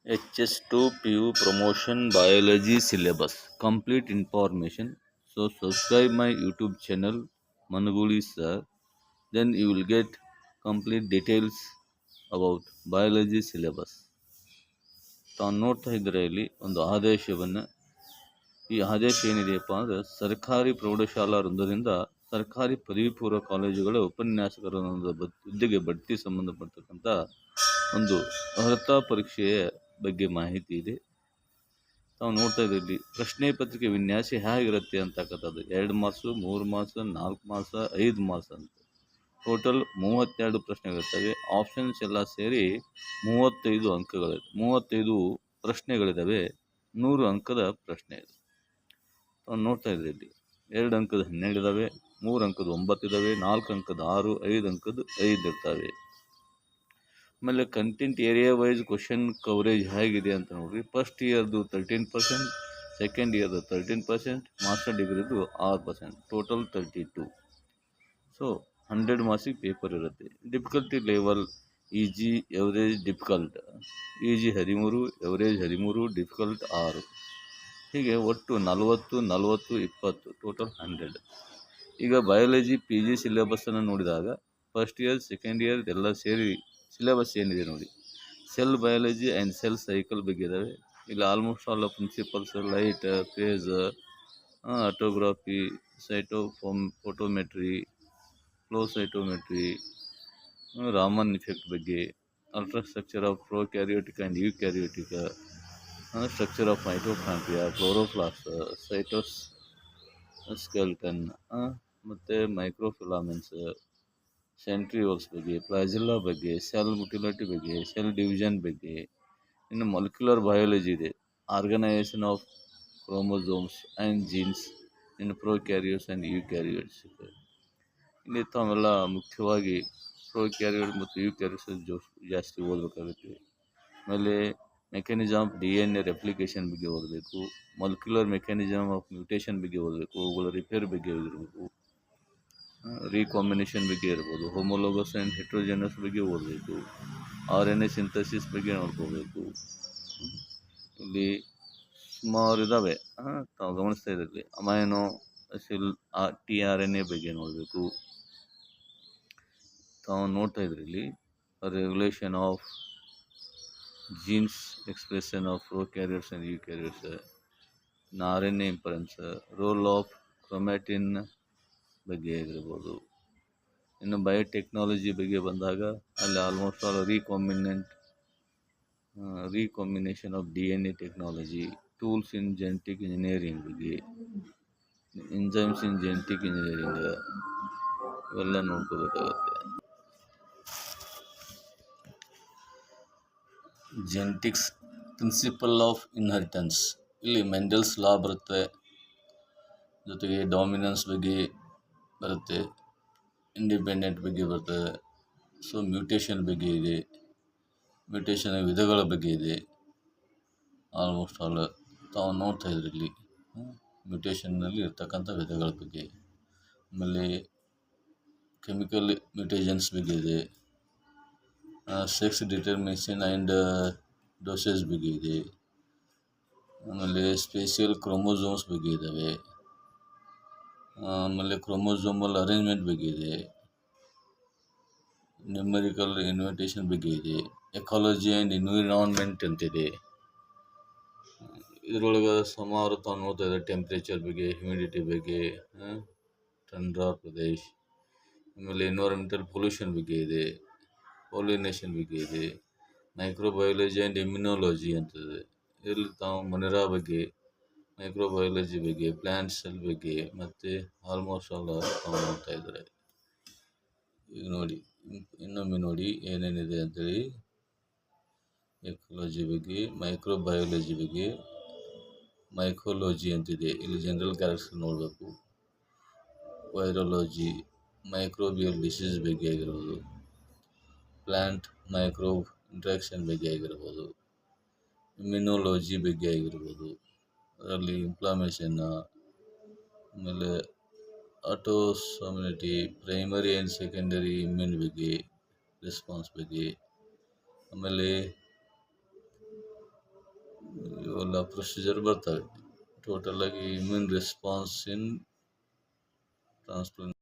HS2 PU Promotion Biology Syllabus Complete Information. So subscribe my YouTube channel Manuguli sir. Then you will get complete details about biology syllabus. ತಾವು ನೋಡ್ತಾ ಇದ್ದರೆ ಇಲ್ಲಿ ಒಂದು ಆದೇಶವನ್ನು, ಈ ಆದೇಶ ಏನಿದೆಯಪ್ಪ ಅಂದರೆ ಸರ್ಕಾರಿ ಪ್ರೌಢಶಾಲಾ ವೃಂದದಿಂದ ಸರ್ಕಾರಿ ಪದವಿ ಪೂರ್ವ ಕಾಲೇಜುಗಳ ಉಪನ್ಯಾಸಕರ ಹುದ್ದೆಗೆ ಬಡ್ತಿ ಸಂಬಂಧಪಡ್ತಕ್ಕಂಥ ಒಂದು ಅರ್ಹತಾ ಪರೀಕ್ಷೆಯ ಬಗ್ಗೆ ಮಾಹಿತಿ ಇದೆ. ತಾವು ನೋಡ್ತಾ ಇದ್ರಲ್ಲಿ ಪ್ರಶ್ನೆ ಪತ್ರಿಕೆ ವಿನ್ಯಾಸ ಹೇಗಿರುತ್ತೆ ಅಂತಕ್ಕಂಥದ್ದು 2 ಮಾರ್ಕ್ಸು, 3 ಮಾರ್ಕ್ಸ್, 4 ಮಾರ್ಕ್ಸ್, 5 ಮಾರ್ಕ್ಸ್ ಅಂತ ಟೋಟಲ್ 32 ಪ್ರಶ್ನೆಗಳಿರ್ತವೆ. ಆಪ್ಷನ್ಸ್ ಎಲ್ಲ ಸೇರಿ 35 ಅಂಕಗಳಿವೆ. 35 ಪ್ರಶ್ನೆಗಳಿದ್ದಾವೆ, 100 ಅಂಕದ ಪ್ರಶ್ನೆ ಇದೆ. ತಾವು ನೋಡ್ತಾ ಇದ್ರಿ ಇಲ್ಲಿ 2 ಅಂಕದ 12 ಇದ್ದಾವೆ, 3 ಅಂಕದ 9 ಇದ್ದಾವೆ, 4 ಅಂಕದ 6, 5 ಅಂಕದ 5 ಇರ್ತವೆ. ಆಮೇಲೆ content area wise question coverage ಹೇಗಿದೆ ಅಂತ ನೋಡ್ರಿ. ಫಸ್ಟ್ ಇಯರ್ದು 13%, ಸೆಕೆಂಡ್ ಇಯರ್ದು 13%, ಮಾಸ್ಟರ್ ಡಿಗ್ರಿದು 6%, ಟೋಟಲ್ 32. ಸೊ 100 ಮಾರ್ಕ್ಸಿಗೆ ಪೇಪರ್ ಇರುತ್ತೆ. Difficulty level easy, average, difficult. Easy 13, average 13, difficult 6. ಹೀಗೆ ಒಟ್ಟು 40, 40, 20, ಟೋಟಲ್ 100. ಈಗ ಬಯಾಲಜಿ PG ಸಿಲೆಬಸ್ಸನ್ನು ನೋಡಿದಾಗ ಫಸ್ಟ್ ಇಯರ್, ಸೆಕೆಂಡ್ ಇಯರ್ ಎಲ್ಲ ಸೇರಿ ಸಿಲೆಬಸ್ ಏನಿದೆ ನೋಡಿ. Cell biology and cell cycle ಬಗ್ಗೆ ಇದ್ದಾವೆ. ಇಲ್ಲಿ almost all principles, light, phase, autography, photometry, flow cytometry, Raman effect ಬಗ್ಗೆ, ultrastructure of prokaryotic and eukaryotic, structure of mitochondria, chloroplast, cytoskeleton, ಮತ್ತು microfilaments, centrioles ಬಗ್ಗೆ, ಪ್ಲಾಜಿಲ್ಲಾ ಬಗ್ಗೆ, ಸೆಲ್ ಮುಟಿಲಿಟಿ ಬಗ್ಗೆ, ಸೆಲ್ ಡಿವಿಷನ್ ಬಗ್ಗೆ. ಇನ್ನು ಮಾಲಿಕ್ಯುಲರ್ ಬಯಾಲಜಿ ಇದೆ, organisation of chromosomes and genes in prokaryotes and eukaryotes. ಇಲ್ಲಿ ತಾವೆಲ್ಲ ಮುಖ್ಯವಾಗಿ ಪ್ರೊಕ್ಯಾರಿಯೋಟ್ ಮತ್ತು ಯೂಕ್ಯಾರಿಯೋಟ್ಸ್ ಜಾಸ್ತಿ ಓದಬೇಕಾಗುತ್ತೆ. ಆಮೇಲೆ ಮೆಕ್ಯಾನಿಸಮ್ ಆಫ್ DNA ರೆಪ್ಲಿಕೇಶನ್ ಬಗ್ಗೆ ಓದಬೇಕು. ಮಾಲಿಕ್ಯುಲರ್ ಮೆಕ್ಯಾನಿಸಮ್ ಆಫ್ ಮ್ಯೂಟೇಷನ್ ಬಗ್ಗೆ ಓದಬೇಕು. ಅವುಗಳ ರಿಪೇರ್ ಬಗ್ಗೆ ಇರಬೇಕು. ರೀಕಾಂಬಿನೇಷನ್ ಬಗ್ಗೆ ಇರ್ಬೋದು. ಹೋಮೋಲೋಗಸ್ ಆ್ಯಂಡ್ ಹೆಟ್ರೋಜೆನಸ್ ಬಗ್ಗೆ ಓದಬೇಕು. RNA ಸಿಂಥಸಿಸ್ ಬಗ್ಗೆ ನೋಡ್ಕೋಬೇಕು. ಇಲ್ಲಿ ಸುಮಾರು ಇದ್ದಾವೆ, ತಾವು ಗಮನಿಸ್ತಾ ಇದ್ರಲ್ಲಿ ಅಮೈನೋ ಆಸಿಡ್, tRNA ಬಗ್ಗೆ ನೋಡಬೇಕು. ತಾವು ನೋಡ್ತಾ ಇದ್ರಲ್ಲಿ regulation of genes expression of prokaryotes and eukaryotes, RNA interference, role of chromatin ಬಗ್ಗೆ ಆಗಿರ್ಬೋದು. ಇನ್ನು ಬಯೋಟೆಕ್ನಾಲಜಿ ಬಗ್ಗೆ ಬಂದಾಗ ಅಲ್ಲಿ almost all recombination of DNA technology, tools in genetic engineering ಬಗ್ಗೆ, ಎಂಜೈಮ್ಸ್ ಇನ್ ಜೆನೆಟಿಕ್ ಇಂಜಿನಿಯರಿಂಗ್, ಇವೆಲ್ಲ ನೋಡ್ಕೋಬೇಕಾಗತ್ತೆ. ಜೆನೆಟಿಕ್ಸ್ ಪ್ರಿನ್ಸಿಪಲ್ ಆಫ್ ಇನ್ಹೆರಿಟೆನ್ಸ್, ಇಲ್ಲಿ ಮೆಂಡೆಲ್ಸ್ ಲಾ ಬರುತ್ತೆ, ಜೊತೆಗೆ ಡಾಮಿನೆನ್ಸ್ ಬಗ್ಗೆ ಬರುತ್ತೆ, ಇಂಡಿಪೆಂಡೆಂಟ್ ಬಗ್ಗೆ ಬರ್ತದೆ. ಸೊ ಮ್ಯೂಟೇಷನ್ ಬಗ್ಗೆ ಇದೆ, ಮ್ಯೂಟೇಷನ್ ವಿಧಗಳ ಬಗ್ಗೆ ಇದೆ. ಆಲ್ಮೋಸ್ಟ್ ಆಲ್ ತಾವು ನೋಡ್ತಾ ಇದ್ರಿ ಇಲ್ಲಿ ಮ್ಯೂಟೇಷನ್ನಲ್ಲಿ ಇರ್ತಕ್ಕಂಥ ವಿಧಗಳ ಬಗ್ಗೆ. ಆಮೇಲೆ ಕೆಮಿಕಲ್ ಮ್ಯೂಟೇಷನ್ಸ್ ಬಗ್ಗೆ ಇದೆ, ಸೆಕ್ಸ್ ಡಿಟರ್ಮಿನೇಷನ್ ಆ್ಯಂಡ್ ಡೋಸೇಜ್ ಬಗ್ಗೆ ಇದೆ. ಆಮೇಲೆ ಸ್ಪೇಷಿಯಲ್ ಕ್ರೋಮೋಸೋಮ್ಸ್ ಬಗ್ಗೆ ಇದ್ದಾವೆ. ಆಮೇಲೆ ಕ್ರೋಮೋಸೋಮಲ್ ಅರೇಂಜ್ಮೆಂಟ್ ಬಗ್ಗೆ ಇದೆ, ನ್ಯೂಮರಿಕಲ್ ಇನ್ವಿಟೇಷನ್ ಬಗ್ಗೆ ಇದೆ, ಎಕಾಲಜಿ ಆ್ಯಂಡ್ ಎನ್ವಿರಾನ್ಮೆಂಟ್ ಅಂತಿದೆ. ಇದರೊಳಗೆ ಸುಮಾರು ತಾವು ನೋಡ್ತಾ ಇದ್ದಾರೆ ಟೆಂಪ್ರೇಚರ್ ಬಗ್ಗೆ, ಹ್ಯುಮಿಡಿಟಿ ಬಗ್ಗೆ, ಟಂಡ್ರಾ ಪ್ರದೇಶ, ಆಮೇಲೆ ಎನ್ವೈರನ್ಮೆಂಟಲ್ ಪೊಲ್ಯೂಷನ್ ಬಗ್ಗೆ ಇದೆ, ಪಾಲಿನೇಷನ್ ಬಗ್ಗೆ ಇದೆ, ಮೈಕ್ರೋಬಯಾಲಜಿ ಆ್ಯಂಡ್ ಇಮ್ಯುನಾಲಜಿ ಅಂತದೆ. ಇದರಲ್ಲಿ ತಾವು ಮೊನೆರಾ ಬಗ್ಗೆ, ಮೈಕ್ರೋಬಯಾಲಜಿ ಬಗ್ಗೆ, ಪ್ಲ್ಯಾಂಟ್ ಸೆಲ್ ಬಗ್ಗೆ, ಮತ್ತು ಆಲ್ಮೋಸ್ಟ್ ಆಲ್ ತಾವು ನೋಡ್ತಾ ಇದ್ದಾರೆ. ಈಗ ನೋಡಿ, ಇನ್ನೊಮ್ಮೆ ನೋಡಿ ಏನೇನಿದೆ ಅಂತೇಳಿ. ಎಕಾಲಜಿ ಬಗ್ಗೆ, ಮೈಕ್ರೋಬಯಾಲಜಿ ಬಗ್ಗೆ, ಮೈಕೋಲಜಿ ಅಂತಿದೆ, ಇಲ್ಲಿ ಜನರಲ್ ಕ್ಯಾರೆಕ್ಟರ್ ನೋಡಬೇಕು. ವೈರಾಲಜಿ, ಮೈಕ್ರೋಬಿಯಲ್ ಡಿಸೀಸ್ ಬಗ್ಗೆ ಆಗಿರ್ಬೋದು, ಪ್ಲ್ಯಾಂಟ್ ಮೈಕ್ರೋಬ್ ಇಂಟ್ರಾಕ್ಷನ್ ಬಗ್ಗೆ ಆಗಿರ್ಬೋದು, ಇಮ್ಯುನಾಲಜಿ ಬಗ್ಗೆ ಆಗಿರ್ಬೋದು, ಅದರಲ್ಲಿ ಇನ್ಫ್ಲಾಮೇಷನ್, ಆಮೇಲೆ ಆಟೋಸಮ್ಯುನಿಟಿ, ಪ್ರೈಮರಿ ಆ್ಯಂಡ್ ಸೆಕೆಂಡರಿ ಇಮ್ಯೂನ್ ಬಗ್ಗೆ, ರೆಸ್ಪಾನ್ಸ್ ಬಗ್ಗೆ, ಆಮೇಲೆ ಎಲ್ಲ ಪ್ರೊಸೀಜರ್ ಬರ್ತವೆ. ಟೋಟಲ್ ಆಗಿ ಇಮ್ಯೂನ್ ರೆಸ್ಪಾನ್ಸ್ ಇನ್ ಟ್ರಾನ್ಸ್ಪ್ಲಾಂಟ್